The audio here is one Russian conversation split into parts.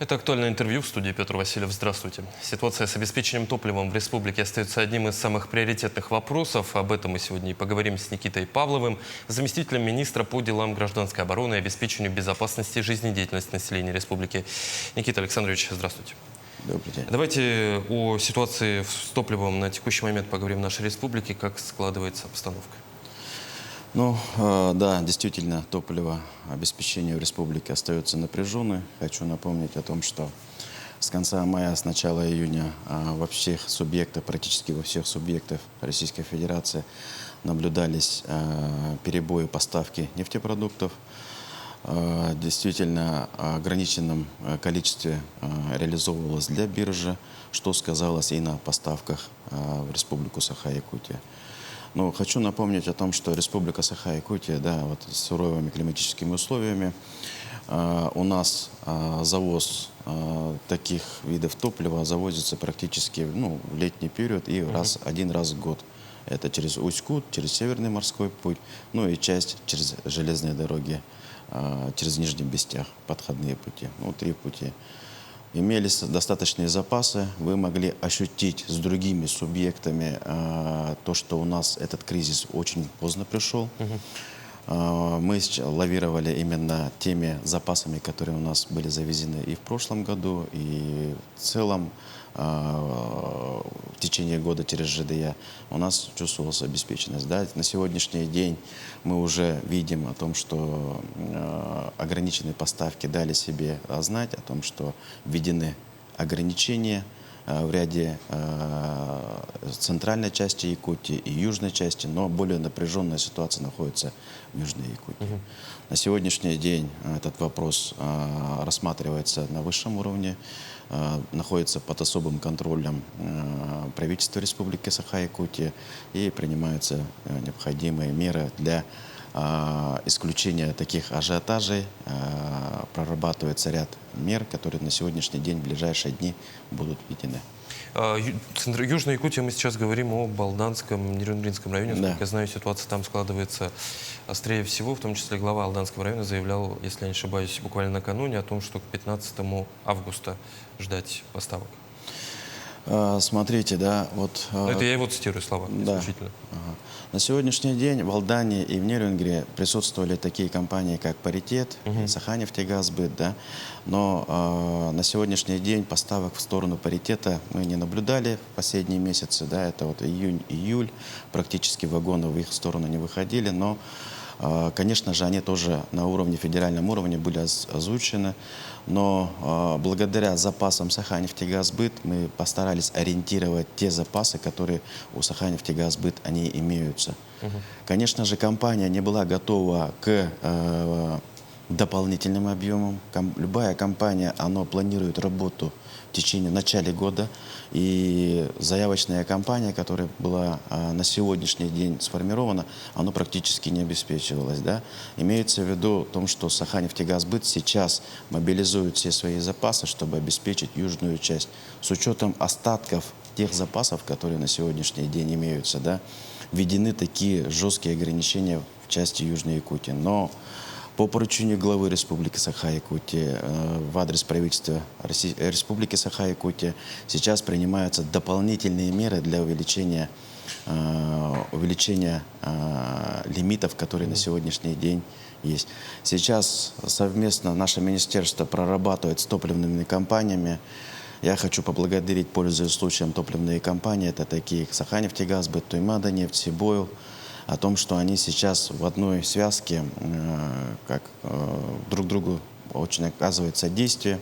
Это актуальное интервью в студии Петр Васильев. Здравствуйте. Ситуация с обеспечением топливом в республике остается одним из самых приоритетных вопросов. Об этом мы сегодня и поговорим с Никитой Павловым, заместителем министра по делам гражданской обороны и обеспечению безопасности и жизнедеятельности населения республики. Никита Александрович, здравствуйте. Добрый день. Давайте о ситуации с топливом на текущий момент поговорим в нашей республике. Как складывается обстановка? Да, действительно, топливо обеспечение в республике остается напряженной. Хочу напомнить о том, что с конца мая, с начала июня во всех субъектах, практически во всех субъектах Российской Федерации наблюдались перебои поставки нефтепродуктов. Действительно, ограниченном количестве реализовывалось для биржи, что сказалось и на поставках в Республику Саха-Якутия. Но хочу напомнить о том, что Республика Саха-Якутия, да, вот с суровыми климатическими условиями, у нас завоз таких видов топлива завозится практически в летний период и один раз в год. Это через Усть-Кут, через Северный морской путь, и часть через железные дороги, через Нижний Бестях, подходные пути, 3 пути. Имелись достаточные запасы, вы могли ощутить с другими субъектами то, что у нас этот кризис очень поздно пришел. Мы лавировали именно теми запасами, которые у нас были завезены и в прошлом году, и в целом в течение года через ЖДЯ у нас чувствовалась обеспеченность. Да? На сегодняшний день мы уже видим о том, что ограниченные поставки дали себе знать, о том, что введены ограничения в ряде центральной части Якутии и южной части, но более напряженная ситуация находится в Южной Якутии. На сегодняшний день этот вопрос рассматривается на высшем уровне, находится под особым контролем правительства Республики Саха-Якутия и принимаются необходимые меры для исключения таких ажиотажей. Прорабатывается ряд мер, которые на сегодняшний день, в ближайшие дни будут введены. Южная Якутия, мы сейчас говорим о Алданском, Нерюнгринском районе. Насколько я знаю, ситуация там складывается острее всего. В том числе глава Алданского района заявлял, если я не ошибаюсь, буквально накануне о том, что к 15 августа ждать поставок. Смотрите, да, вот... Это я его цитирую слова, исключительно. На сегодняшний день в Алдане и в Нерюнгре присутствовали такие компании, как «Паритет», «Саханефтегазбыт», да, но на сегодняшний день поставок в сторону «Паритета» мы не наблюдали в последние месяцы, да, это вот июнь-июль, практически вагоны в их сторону не выходили, но, конечно же, они тоже на уровне, федеральном уровне были озвучены, но благодаря запасам Саханефтегазбыт мы постарались ориентировать те запасы, которые у Саханефтегазбыт они имеются. Конечно же, компания не была готова к дополнительным объемам. Любая компания, она планирует работу в начале года. И заявочная кампания, которая была на сегодняшний день сформирована, она практически не обеспечивалась. Да? Имеется в виду том, что Саханефтегазбыт сейчас мобилизует все свои запасы, чтобы обеспечить южную часть. С учетом остатков тех запасов, которые на сегодняшний день имеются, да, введены такие жесткие ограничения в части Южной Якутии. Но по поручению главы Республики Саха-Якутия в адрес правительства Республики Саха-Якутия сейчас принимаются дополнительные меры для увеличения лимитов, которые на сегодняшний день есть. Сейчас совместно наше министерство прорабатывает с топливными компаниями. Я хочу поблагодарить, пользуясь случаем, топливные компании. Это такие как Саханефтегазбыт, Туймада-нефть, Сибойл. О том, что они сейчас в одной связке, друг другу очень оказывают содействие.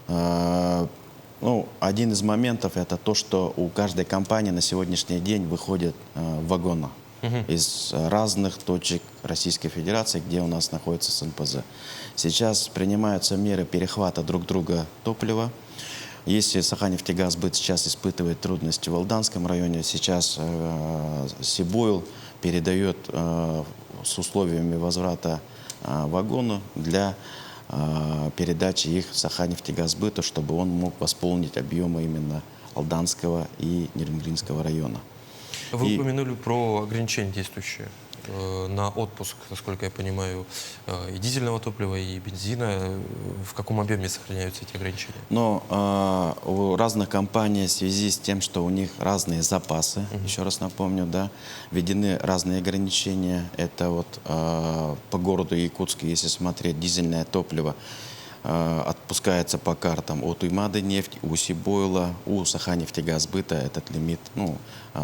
Один из моментов – это то, что у каждой компании на сегодняшний день выходят вагоны из разных точек Российской Федерации, где у нас находится СНПЗ. Сейчас принимаются меры перехвата друг друга топлива. Если Саханефтегазбыт сейчас испытывает трудности в Алданском районе, сейчас Сибойл передает с условиями возврата вагону для передачи их Саханефтегазбыту, чтобы он мог восполнить объемы именно Алданского и Нерюнгринского района. Вы упомянули про ограничения действующие. на отпуск, насколько я понимаю, и дизельного топлива, и бензина. В каком объеме сохраняются эти ограничения? Но у разных компаний в связи с тем, что у них разные запасы, еще раз напомню, да, введены разные ограничения. Это вот по городу Якутск, если смотреть, дизельное топливо отпускается по картам от Уймады нефть, у Сибойла, у Саханефтегазбыта этот лимит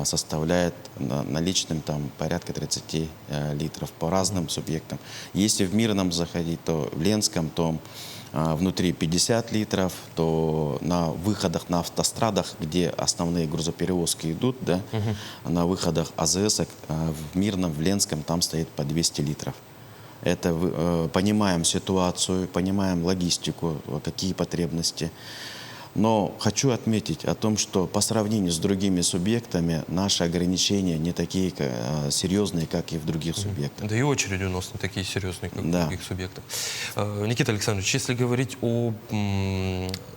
составляет наличным там порядка 30 литров по разным субъектам. Если в Мирном заходить, то в Ленском, то внутри 50 литров, то на выходах на автострадах, где основные грузоперевозки идут, да, на выходах АЗС, в Мирном, в Ленском там стоит по 200 литров. Это понимаем ситуацию, понимаем логистику, какие потребности. Но хочу отметить о том, что по сравнению с другими субъектами наши ограничения не такие серьезные, как и в других субъектах. Да и очереди у нас не такие серьезные, как Да. у других субъектов. Никита Александрович, если говорить о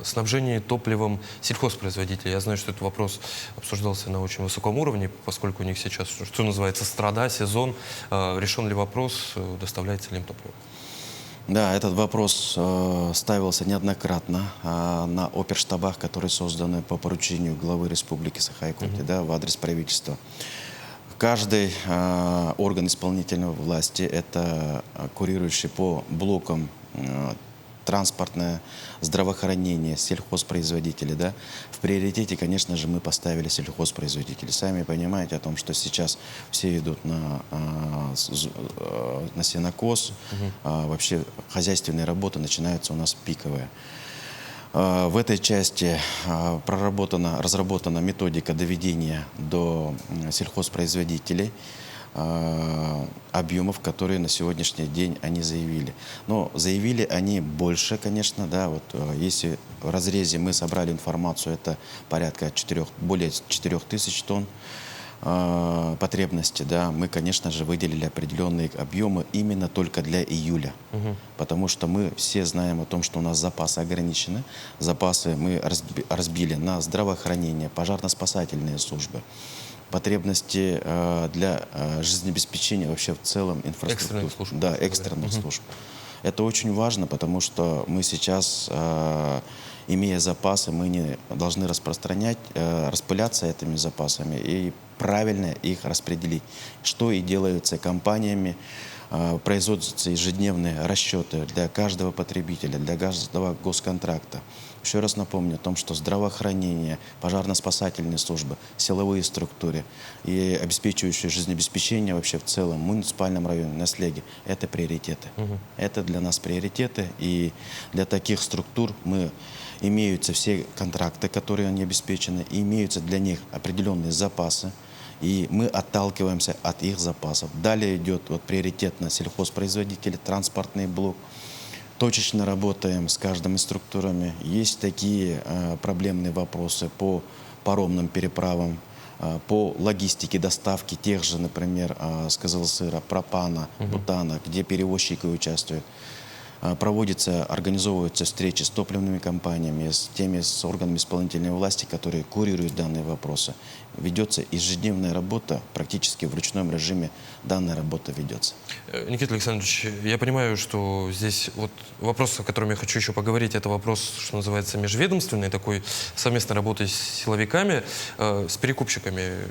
снабжении топливом сельхозпроизводителей, я знаю, что этот вопрос обсуждался на очень высоком уровне, поскольку у них сейчас, что называется, страда, сезон. Решен ли вопрос, доставляется ли им топливо? Да, этот вопрос ставился неоднократно на оперштабах, которые созданы по поручению главы Республики Саха-Якутия, да, в адрес правительства. Каждый орган исполнительной власти, это курирующий по блокам транспортное, здравоохранение, сельхозпроизводители, да. В приоритете, конечно же, мы поставили сельхозпроизводителей. Сами понимаете о том, что сейчас все идут на сенокос, вообще хозяйственные работы начинаются у нас пиковые. В этой части разработана методика доведения до сельхозпроизводителей объемов, которые на сегодняшний день они заявили. Но заявили они больше, конечно, да, вот если в разрезе мы собрали информацию, это порядка более 4000 тонн потребности, да, мы, конечно же, выделили определенные объемы именно только для июля. Потому что мы все знаем о том, что у нас запасы ограничены. Запасы мы разбили на здравоохранение, пожарно-спасательные службы, потребности для жизнеобеспечения вообще в целом инфраструктуры. Экстренных служб. Да, экстренных служб. Это очень важно, потому что мы сейчас, имея запасы, мы не должны распыляться этими запасами и правильно их распределить. Что и делается компаниями. Производятся ежедневные расчеты для каждого потребителя, для каждого госконтракта. Еще раз напомню о том, что здравоохранение, пожарно-спасательные службы, силовые структуры и обеспечивающие жизнеобеспечение вообще в целом в муниципальном районе, на Слеге – это приоритеты. Это для нас приоритеты, и для таких структур имеются все контракты, которые они обеспечены, и имеются для них определенные запасы. И мы отталкиваемся от их запасов. Далее идет приоритетно сельхозпроизводители, транспортный блок. Точечно работаем с каждыми структурами. Есть такие проблемные вопросы по паромным переправам, по логистике доставки тех же, например, с Кызылсыра, пропана, бутана, где перевозчики участвуют. Организовываются встречи с топливными компаниями, с органами исполнительной власти, которые курируют данные вопросы. Ведется ежедневная работа, практически в ручном режиме данная работа ведется. Никита Александрович, я понимаю, что здесь вопрос, о котором я хочу еще поговорить, это вопрос, что называется, межведомственный, такой совместной работы с силовиками, с перекупщиками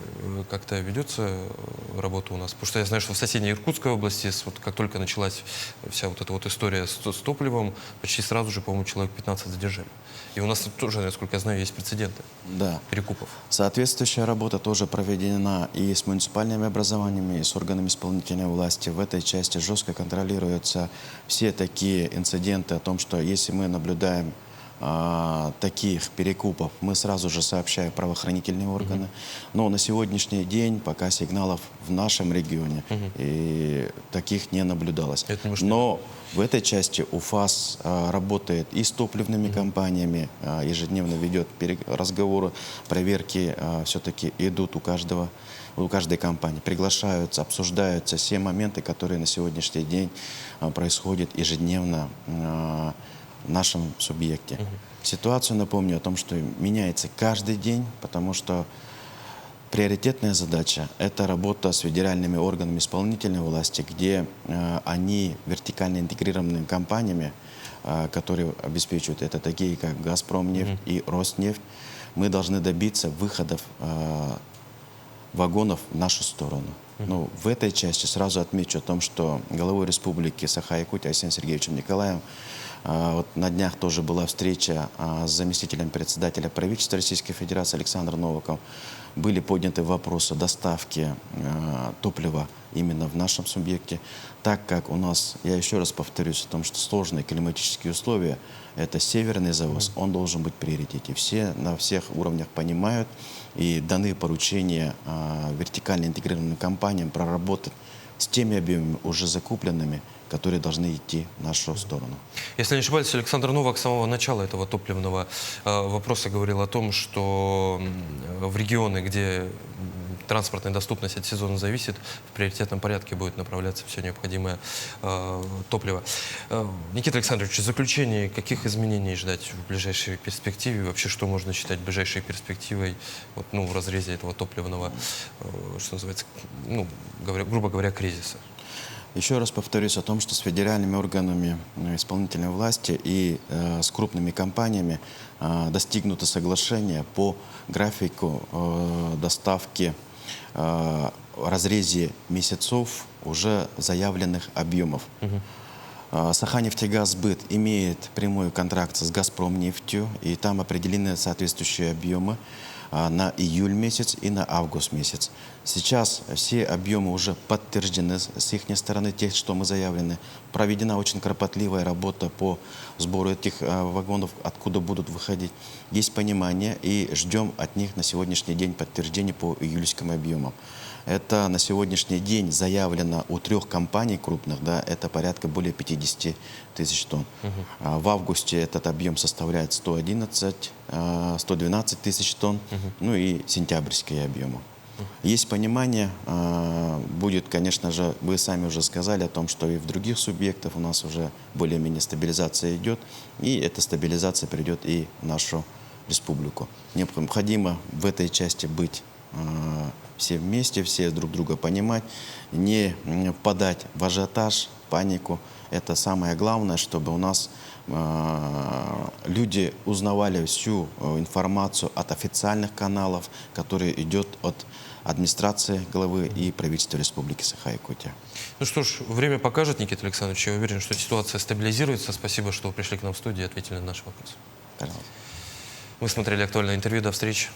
как-то ведется работа у нас. Потому что я знаю, что в соседней Иркутской области, как только началась вся эта история с топливом, почти сразу же, по-моему, человек 15 задержали. И у нас тоже, насколько я знаю, есть прецеденты перекупов. Соответствующая работа тоже проведена и с муниципальными образованиями, и с органами исполнительной власти. В этой части жестко контролируются все такие инциденты о том, что если мы наблюдаем таких перекупов, мы сразу же сообщаем правоохранительные органы. Но на сегодняшний день пока сигналов в нашем регионе и таких не наблюдалось. Но в этой части УФАС работает и с топливными компаниями, ежедневно ведет разговоры, проверки все-таки идут у каждой компании. Приглашаются, обсуждаются все моменты, которые на сегодняшний день происходят ежедневно в нашем субъекте. Ситуацию, напомню, о том, что меняется каждый день, потому что приоритетная задача – это работа с федеральными органами исполнительной власти, где они вертикально интегрированными компаниями, которые обеспечивают это, такие как «Газпромнефть» и «Роснефть», мы должны добиться выходов вагонов в нашу сторону. Ну, в этой части сразу отмечу о том, что главой Республики Саха-Якутия Арсением Сергеевичем Николаевым вот на днях тоже была встреча с заместителем председателя правительства Российской Федерации Александром Новаковым. Были подняты вопросы доставки топлива именно в нашем субъекте, так как у нас, я еще раз повторюсь о том, что сложные климатические условия, это северный завоз, он должен быть в приоритете. Все на всех уровнях понимают и даны поручения вертикально интегрированным компаниям проработать с теми объемами уже закупленными, которые должны идти в нашу сторону. Если не ошибаюсь, Александр Новак с самого начала этого топливного вопроса говорил о том, что в регионы, где транспортная доступность от сезона зависит, в приоритетном порядке будет направляться все необходимое топливо. Никита Александрович, в заключение, каких изменений ждать в ближайшей перспективе? Вообще, что можно считать ближайшей перспективой вот, ну, в разрезе этого топливного, что называется, ну, грубо говоря, кризиса? Еще раз повторюсь о том, что с федеральными органами исполнительной власти и с крупными компаниями достигнуто соглашение по графику доставки в разрезе месяцев уже заявленных объемов. Саханефтегазбыт имеет прямой контракт с «Газпромнефтью», и там определены соответствующие объемы на июль месяц и на август месяц. Сейчас все объемы уже подтверждены с их стороны, те, что мы заявлены. Проведена очень кропотливая работа по сбору этих вагонов, откуда будут выходить. Есть понимание и ждем от них на сегодняшний день подтверждения по июльским объемам. Это на сегодняшний день заявлено у 3 компаний крупных, да, это порядка более 50 тысяч тонн. В августе этот объем составляет 112 тысяч тонн, ну и сентябрьские объемы. Есть понимание, будет, конечно же, вы сами уже сказали о том, что и в других субъектах у нас уже более-менее стабилизация идет, и эта стабилизация придет и в нашу республику. Необходимо в этой части быть все вместе, все друг друга понимать, не впадать в ажиотаж, панику. Это самое главное, чтобы у нас люди узнавали всю информацию от официальных каналов, которые идет от администрации главы и правительства Республики Саха-Якутия. Ну что ж, время покажет, Никита Александрович. Я уверен, что ситуация стабилизируется. Спасибо, что вы пришли к нам в студию и ответили на наши вопросы. Пожалуйста. Вы смотрели актуальное интервью. До встречи.